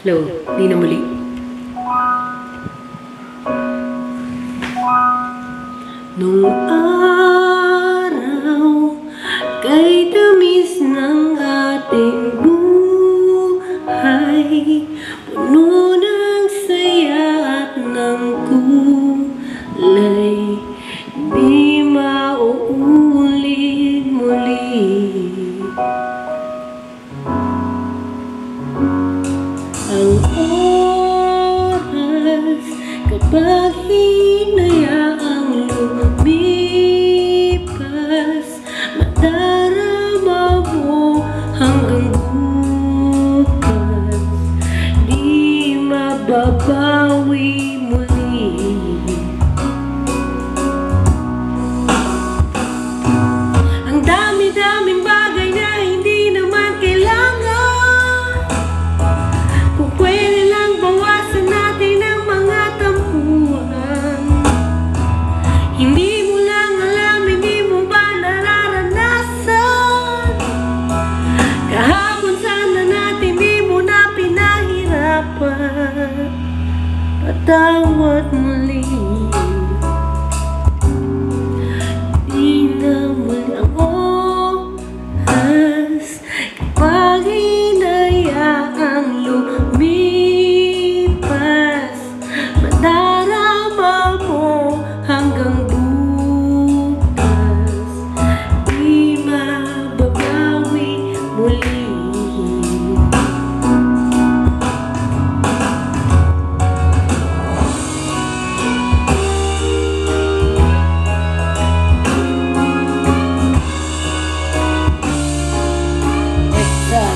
Hello, di na muli. Nung araw, kay tamis ng ating buhay, puno ng saya at ng kulay, di mauulit muli. Ang oras kapag hinayaang lumipas, madarama mo hanggang bukas, di mababawi muli. Ang dami-daming bagay na hindi naman kailangan, kung pwede lang bawasan natin ang mga tampuhan. Hindi mo lang alam, hindi mo ba nararanasan? Kahapon sana natin di mo na pinahirapan. Patawad muli. Di naman ang oras kapag hinayaang lumipas, madarama mo hanggang bukas, di mababawi muli.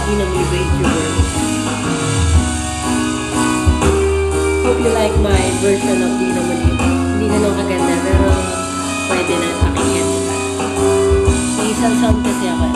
Di na muli YouTubers. Hope you like my version of Di na muli. Hindi na nung kaganda, pero pwede na pakinggan, diba? May isang sound kasi ako.